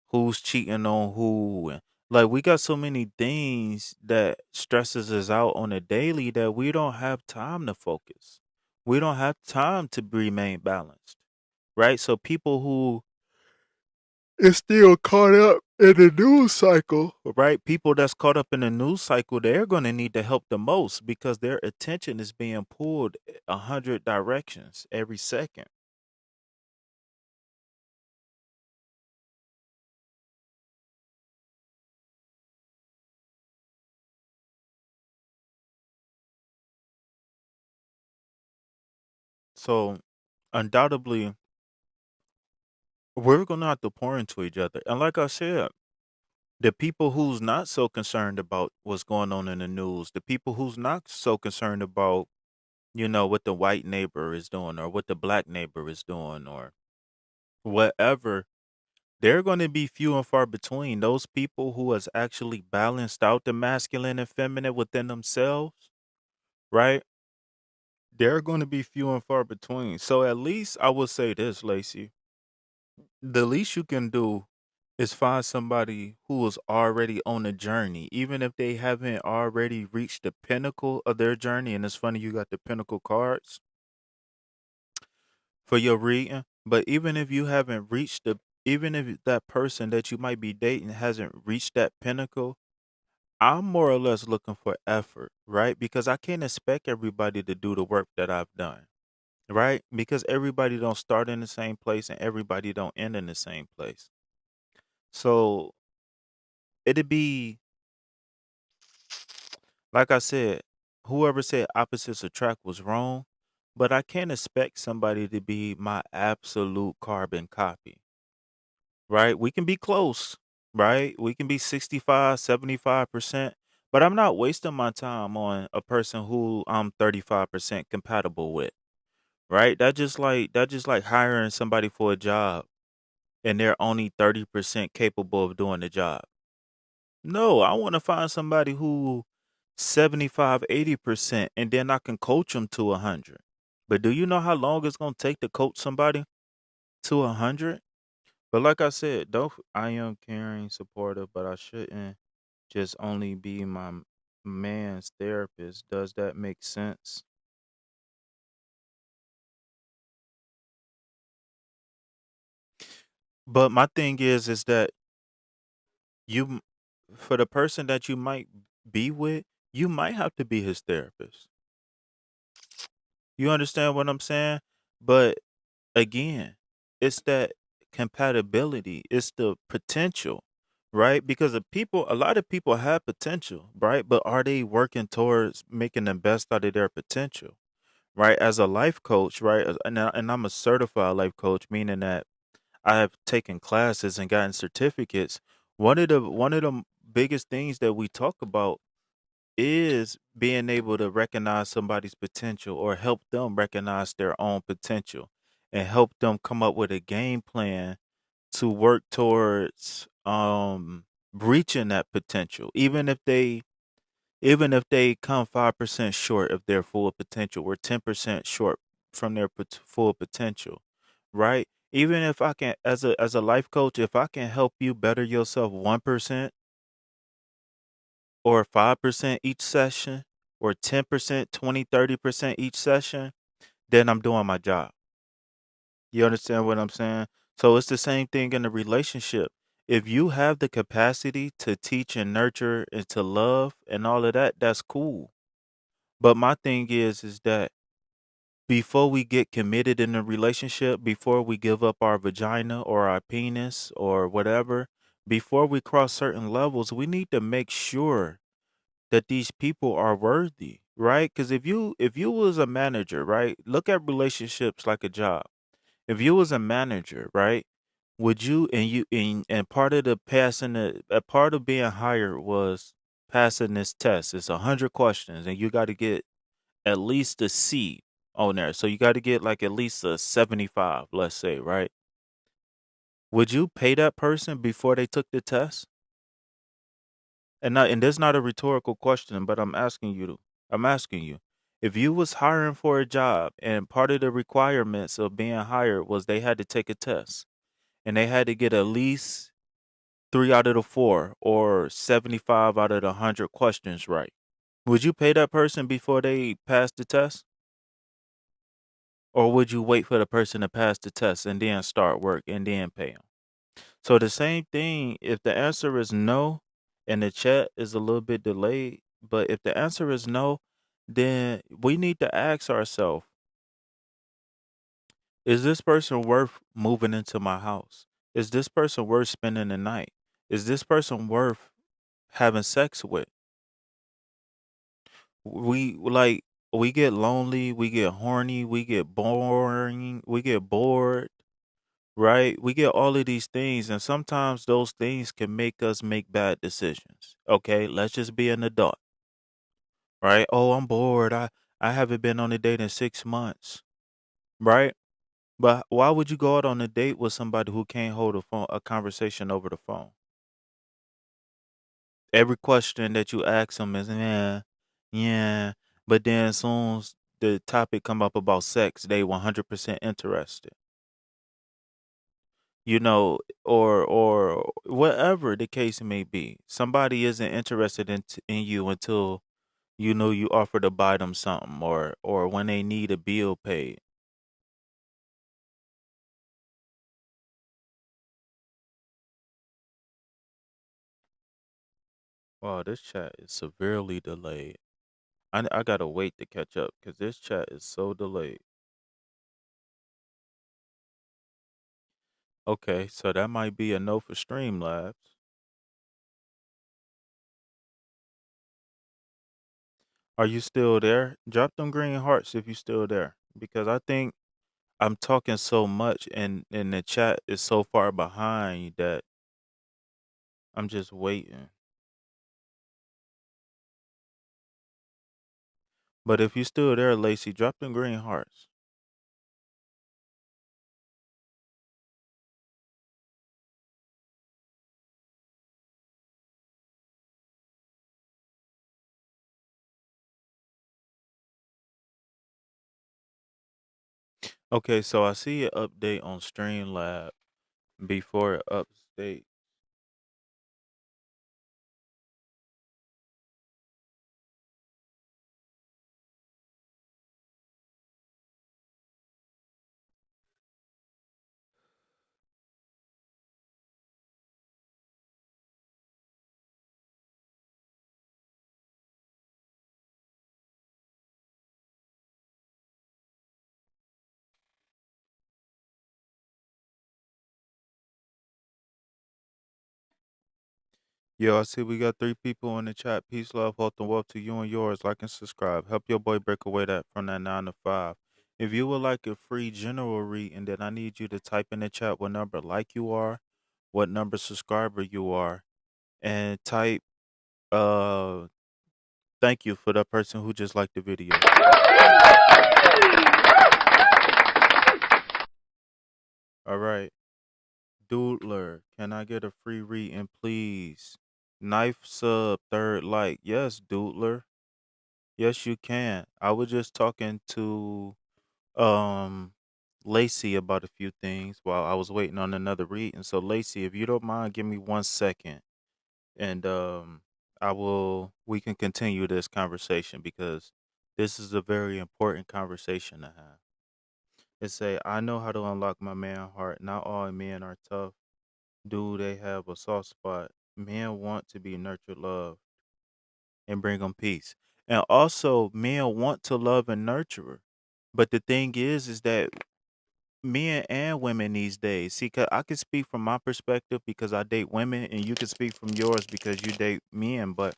A: who's cheating on who and like we got so many things that stresses us out on a daily that we don't have time to focus. We don't have time to remain balanced, right? So people who is still caught up in the news cycle, right? People that's caught up in the news cycle, they're going to need the help the most because their attention is being pulled 100 directions every second. So undoubtedly, we're going to have to pour into each other. And like I said, the people who's not so concerned about what's going on in the news, the people who's not so concerned about, what the white neighbor is doing or what the black neighbor is doing or whatever, they're going to be few and far between. Those people who has actually balanced out the masculine and feminine within themselves, right? They're going to be few and far between. So at least I would say this, Lacey. The least you can do is find somebody who is already on a journey, even if they haven't already reached the pinnacle of their journey. And it's funny you got the pinnacle cards for your reading, but even if you haven't reached even if that person that you might be dating hasn't reached that pinnacle, I'm more or less looking for effort, right? Because I can't expect everybody to do the work that I've done, right? Because everybody don't start in the same place and everybody don't end in the same place. So it'd be like I said, whoever said opposites attract was wrong, but I can't expect somebody to be my absolute carbon copy, right? We can be close, right? We can be 65, 75%, but I'm not wasting my time on a person who I'm 35% compatible with, right? That just like hiring somebody for a job and they're only 30% capable of doing the job. No, I want to find somebody who 75, 80%, and then I can coach them to 100. But do you know how long it's going to take to coach somebody to 100? But like I said, though I am caring, supportive, but I shouldn't just only be my man's therapist. Does that make sense? But my thing is that you, for the person that you might be with, you might have to be his therapist. You understand what I'm saying? But again, it's that compatibility, it's the potential, right? Because a lot of people have potential, right? But are they working towards making the best out of their potential, right? As a life coach, right? And I'm a certified life coach, meaning that I have taken classes and gotten certificates. One of the biggest things that we talk about is being able to recognize somebody's potential or help them recognize their own potential and help them come up with a game plan to work towards reaching that potential, even if they come 5% short of their full potential or 10% short from their full potential, right? Even if I can, as a life coach, if I can help you better yourself 1% or 5% each session or 10%, 20, 30% each session, then I'm doing my job. You understand what I'm saying? So it's the same thing in a relationship. If you have the capacity to teach and nurture and to love and all of that, that's cool. But my thing is that before we get committed in a relationship, before we give up our vagina or our penis or whatever, before we cross certain levels, we need to make sure that these people are worthy, right? Because if you was a manager, right? Look at relationships like a job. If you was a manager, right? Would you and part of the passing the a part of being hired was passing this test. It's 100 questions, and you got to get at least a C on there. So you got to get like at least a 75, let's say, right? Would you pay that person before they took the test? And that's not a rhetorical question, but I'm asking you, if you was hiring for a job and part of the requirements of being hired was they had to take a test and they had to get at least 3 out of the 4 or 75 out of the 100 questions right. Would you pay that person before they pass the test? Or would you wait for the person to pass the test and then start work and then pay them? So the same thing, if the answer is no and the chat is a little bit delayed, but if the answer is no, then we need to ask ourselves, is this person worth moving into my house? Is this person worth spending the night? Is this person worth having sex with? We get lonely, we get horny, we get boring, we get bored, right? We get all of these things, and sometimes those things can make us make bad decisions. Okay, let's just be an adult, right? Oh, I'm bored. I haven't been on a date in 6 months, right? But why would you go out on a date with somebody who can't hold a conversation over the phone? Every question that you ask them is yeah, yeah. But then as soon as the topic come up about sex, they 100% interested. You know, or whatever the case may be. Somebody isn't interested in you until you know you offer to buy them something or when they need a bill paid. Wow, this chat is severely delayed. I gotta wait to catch up because this chat is so delayed. Okay, so that might be a no for Streamlabs. Are you still there? Drop them green hearts if you still there. Because I think I'm talking so much and the chat is so far behind that I'm just waiting. But if you still there, Lacey, drop them green hearts. Okay, so I see an update on Streamlab before it update. Yo, I see we got 3 people in the chat. Peace, love, health, and wealth to you and yours. Like and subscribe. Help your boy break away that from that 9 to 5. If you would like a free general reading, then I need you to type in the chat what number like you are, what number subscriber you are, and type thank you for that person who just liked the video. All right. Doodler, can I get a free reading, please? Knife sub, third like. Yes, Doodler. Yes, you can. I was just talking to um Lacey about a few things while I was waiting on another reading. So Lacey, if you don't mind, give me 1 second and we can continue this conversation because this is a very important conversation to have. It say, I know how to unlock my man heart. Not all men are tough. Do they have a soft spot? Men want to be nurtured, loved, and bring them peace. And also, men want to love and nurture her. But the thing is that men and women these days, see, 'cause I can speak from my perspective because I date women, and you can speak from yours because you date men. But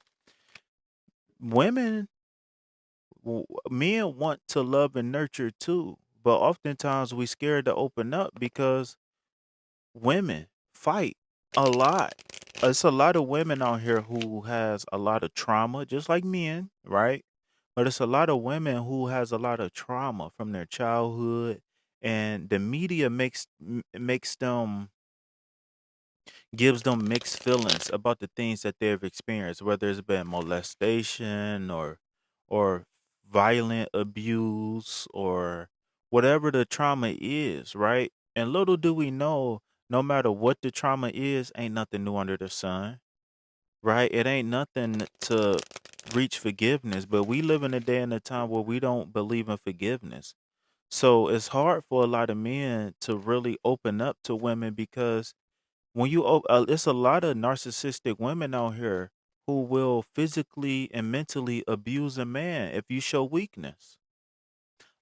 A: women, men want to love and nurture too. But oftentimes we scared to open up because women fight a lot. It's a lot of women out here who has a lot of trauma, just like men, right? But it's a lot of women who has a lot of trauma from their childhood, and the media makes them gives them mixed feelings about the things that they've experienced, whether it's been molestation or violent abuse or whatever the trauma is, right? And little do we know, no matter what the trauma is, ain't nothing new under the sun, right? It ain't nothing to reach forgiveness, but we live in a day and a time where we don't believe in forgiveness. So it's hard for a lot of men to really open up to women because it's a lot of narcissistic women out here who will physically and mentally abuse a man if you show weakness.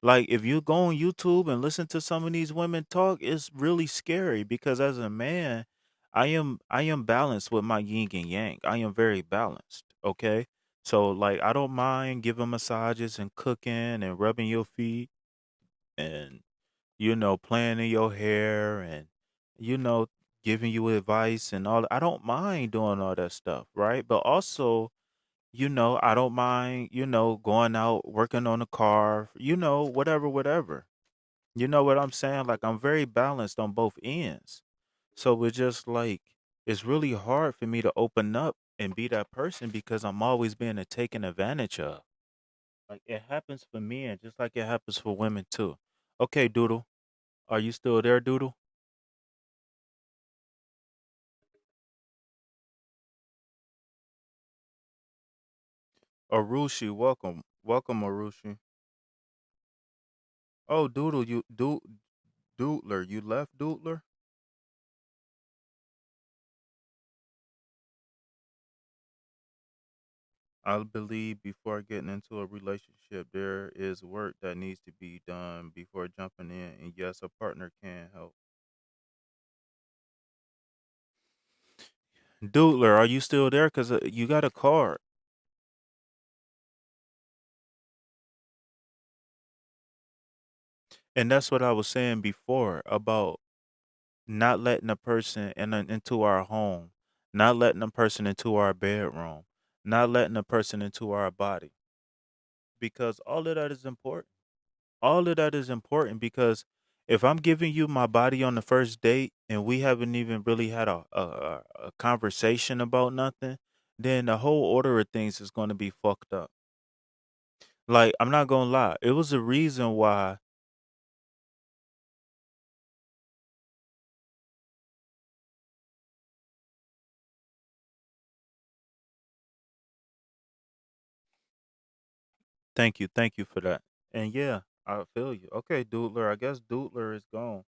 A: Like if you go on YouTube and listen to some of these women talk, it's really scary because as a man, I am balanced with my yin and yang. I am very balanced. Okay. So like I don't mind giving massages and cooking and rubbing your feet and playing in your hair and, you know, giving you advice and all. I don't mind doing all that stuff, right? But also, I don't mind, going out, working on the car, whatever, whatever. You know what I'm saying? Like I'm very balanced on both ends. So it's just like, it's really hard for me to open up and be that person because I'm always being taken advantage of. Like it happens for men just like it happens for women too. Okay, Doodle. Are you still there, Doodle? Arushi, welcome. Welcome, Arushi. Oh, Doodle, Doodler, you left Doodler? I believe before getting into a relationship, there is work that needs to be done before jumping in. And yes, a partner can help. Doodler, are you still there? Because you got a card. And that's what I was saying before about not letting a person into our home, not letting a person into our bedroom, not letting a person into our body. Because all of that is important. All of that is important because if I'm giving you my body on the first date and we haven't even really had a conversation about nothing, then the whole order of things is going to be fucked up. Like, I'm not going to lie. It was a reason why Thank you for that. And yeah, I feel you. Okay, Doodler. I guess Doodler is gone.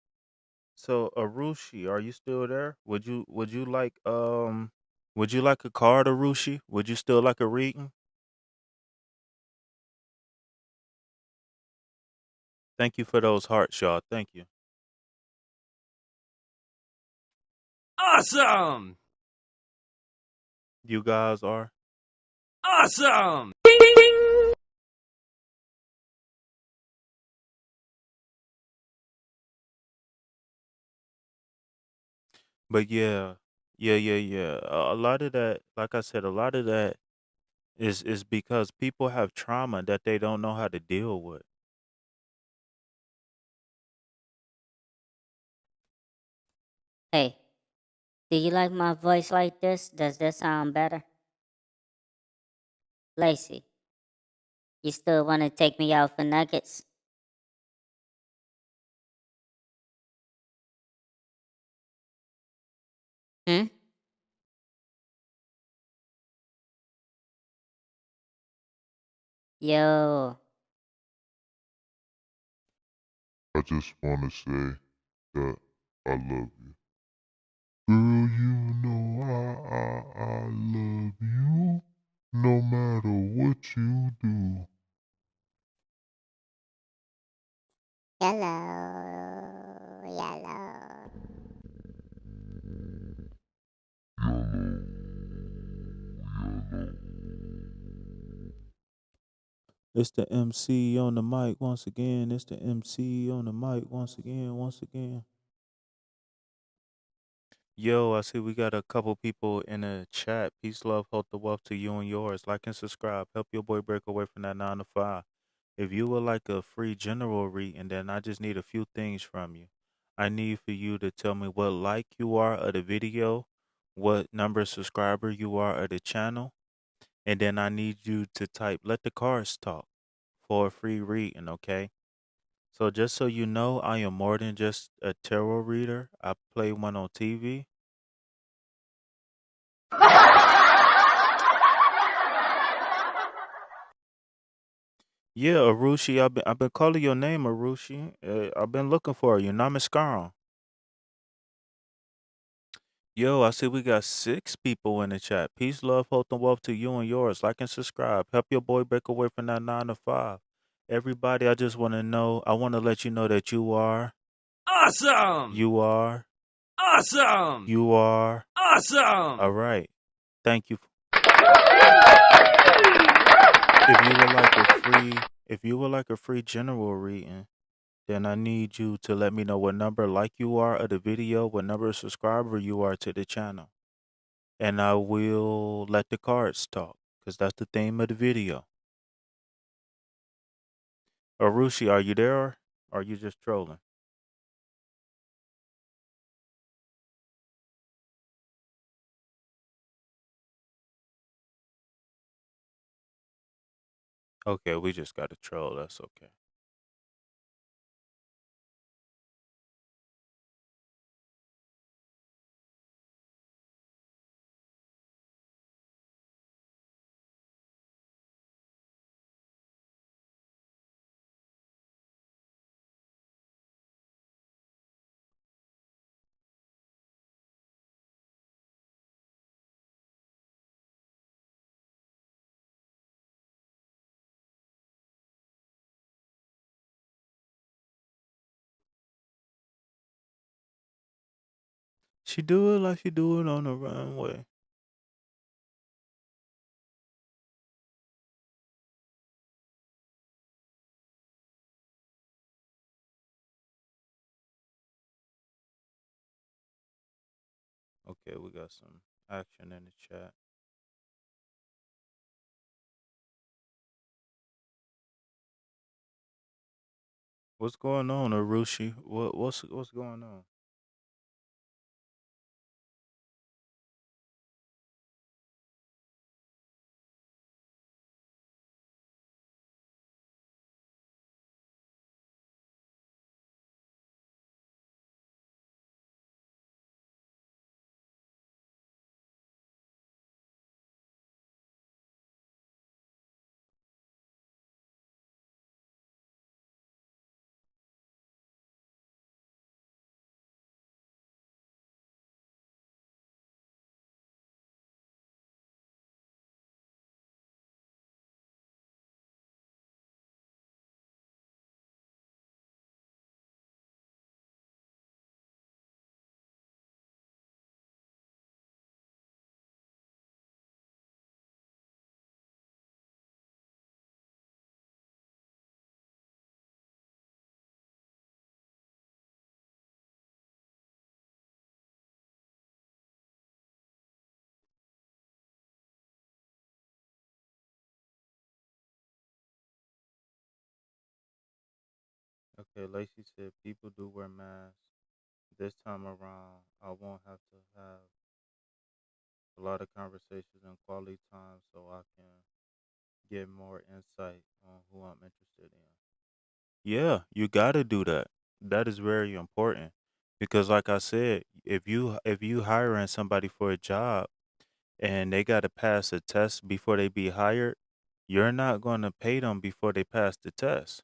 A: So Arushi, are you still there? Would you like a card, Arushi? Would you still like a reading? Thank you for those hearts, y'all. Thank you.
B: Awesome!
A: You guys are.
B: Awesome!
A: But yeah, yeah. A lot of that, like I said, a lot of that is because people have trauma that they don't know how to deal with.
C: Hey, do you like my voice like this? Does this sound better? Lacey, you still want to take me out for nuggets? Hmm? Yo,
D: I just want to say that I love you. Girl, you know I love you no matter what you do.
C: yellow, yellow.
D: Yellow, yellow.
A: It's the MC on the mic once again. It's the MC on the mic once again. Once again. Yo, I see we got a couple people in the chat. Peace, love, hope, the wealth to you and yours. Like and subscribe. Help your boy break away from that 9 to 5. If you would like a free general reading, then I just need a few things from you. I need for you to tell me what like you are of the video, what number subscriber you are of the channel, and then I need you to type "Let the cards talk" for a free reading. Okay. So just so you know, I am more than just a tarot reader. I play one on TV. Yeah, Arushi. I've been calling your name, Arushi. I've been looking for you. Namaskaram. Yo, I see we got 6 people in the chat. Peace, love, hope, and wealth to you and yours. Like and subscribe. Help your boy break away from that 9 to 5. Everybody, I just want to know. I want to let you know that
B: Awesome!
A: you are,
B: Awesome!
A: you are. All
B: Awesome!
A: right. Thank you. If you would like a free general reading, then I need you to let me know what number like you are of the video, what number of subscriber you are to the channel. And I will let the cards talk because that's the theme of the video. Arushi, are you there or are you just trolling? Okay, we just got to troll. That's okay. She do it like she do it on the runway. Okay, we got some action in the chat. What's going on, Arushi? What's going on? Okay, Lacey said people do wear masks. This time around, I won't have to have a lot of conversations and quality time so I can get more insight on who I'm interested in. Yeah, you got to do that. That is very important because like I said, if you hiring somebody for a job and they got to pass a test before they be hired, you're not going to pay them before they pass the test.